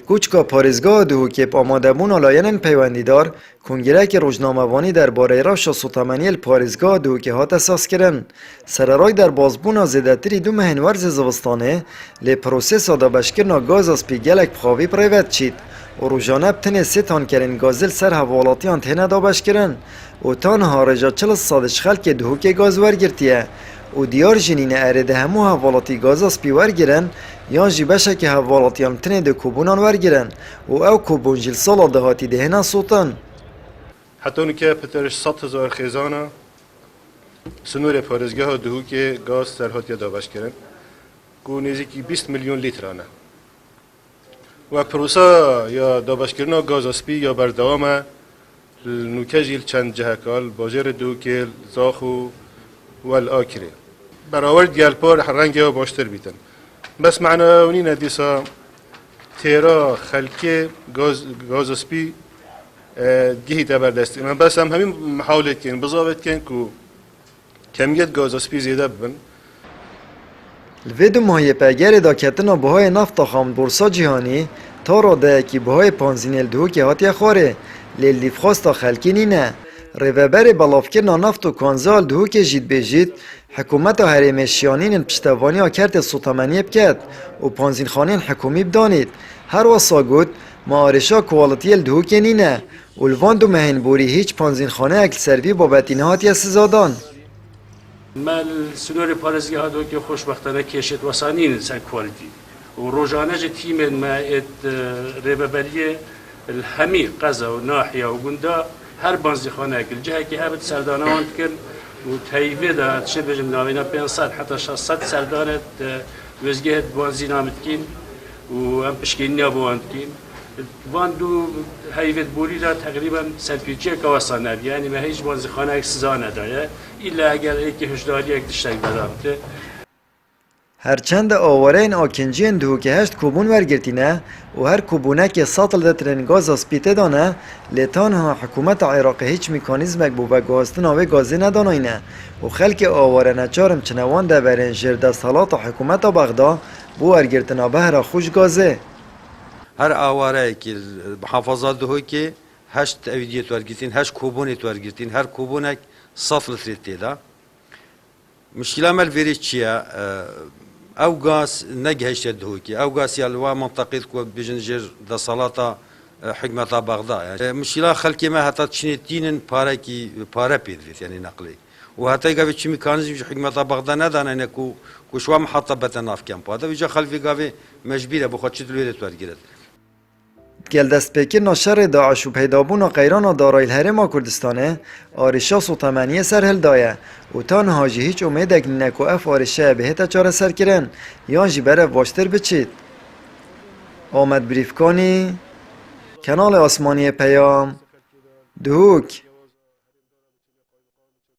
کوچکا پارێزگاه دهوکێ ئامادەبوونا لایەنên peywendîdar کنگرەیەکی ڕۆژنامەوانی دەربارەی rewşa sotemeniyê li parêzgeha Duhokê hat esaskirin. Sereray derbasbûna zêdetirî du mehên werzê zivistanê lê prosesa dabeşkirina gaza spî gelek bixwavî pirêvet çît û rojane bi tenê sê tankerên gazê li ser hevalatiyan têne dabeşkirin û tanha rêja 40 sadê ji xelkê Duhokê gaz wergirtiye û diyar jînîne erê di hemû hevalatî gaza spî wergirin yan jî beşekî hevalatiyan tenê di kobûnan wergirin û ew kobûn jî li sala dahatî dihêne sotin. Hetonike piterş 100,000 xêzana sinûrê parêzgeha Duhokê gaz serhatiye dabeşkirin ku nêzîkî 20 milyon litrane. Ve prosa ya dabeşkirina gaza spî ya berdewam e li nûke jî li çend ciheka li bajarê Duhokê, Zax û ve li Akirê. Berawer gelpar rengê baştir bîtin. Bes mecna nîne dîsa têra xelkê gaza spî gihî te berdestî. Me bes em hemî mihawlê dikin, bizavêt dikin ku kemiyet gaza spî zêde bibin. Li vê du mahiyê pegerê da ketina bihayê nefta xam borsa cîhanî ta radeyekî bihayê panzînê li Duhokê hatiye xwarê lê lîvxwasta xelkî nîne. Rêveberê belavkirina neft û kanzal Duhokê jî dibêjît hikûmeta herêmê şiyanînên piştevaniya kertê sotemeniyê biket û panzînxaneyên hikûmî bidanît. Her wisa got me arêşa kwalitiyê li Duhokê nîne û li van du mehên borî hîç panzînxaneyek li servî babetî nehatiye sizadan. مال سنوری پارێزگەها Duhokê خۆشبەختانە کێشێت وەسانین سەر کوالیتی و ڕۆژانە جە تیمێن مایێت رێبەبەریە هەمی قەزە و ناحیە و گوندا هەر بانزیخانەیەک جەهێکی هەبێت سەردانەوان کرد و تەیڤێدا چێ بێژم ناوێنە 500 حتا 600 سەردانێت وێزگەهێت بانزینامتکین و ئەم پشکینیا بۆوانتکین وان دو هەیڤێت بوریدا تقریبا سەرپیچێکەوە سانەر یعنی مە هیچ بانزیخانەیەک سزانەدایە ئیلا ئەگەر ێکی هشداریەک تشتێک بەدامتێ Herçend awareyên akinciyên Duhokê heşt kobûn wergirtîne û her kobûnekê 100 litrên gaza spî tê dane lê tanha hikûmeta Iraqê hîç mîkanîzmek bû veguhastina wê gazê nedanayîne û xelkê aware neçarim çine wan deverên jêrdesthelata hikûmeta Bexda bû wergirtina behra xwe ji gazê. Her awareyekî hafeza Duhokê heşt evîdiyê wergirtîn, heşt kobûnê wergirtîn, her kobûnek 100 litrê tê da. Mişkila me li verî çi ye? Ew gaz negihişte Duhokê. Ew gaz ya li wa menteqê ku bêjin jêr desalata hikûmeta Bexda. Mişkila xelkê me heta çinêtînin parekî pare pê divêt yani neqlê. û heta gavê çi mîkanîzm ji hikûmeta Bexda nedanene ku şu an mihatta bete nav kempa. Da vîca xelkê gavê mecbîr e bi xwe çi dilwêrê wergiret. Geldestpêkirina şerê Daeş û peydabûna qeyrana darayî li Herêma Kurdistanê arêşa sotemeniyê serhil daye û tanha jî hîç umêdek nîne ku ev arêşeya bihête çareserkirin yan jî berev baştir biçît. Amed Birîvkanî, Kanalê Asmaniyê Peyam, Duhok.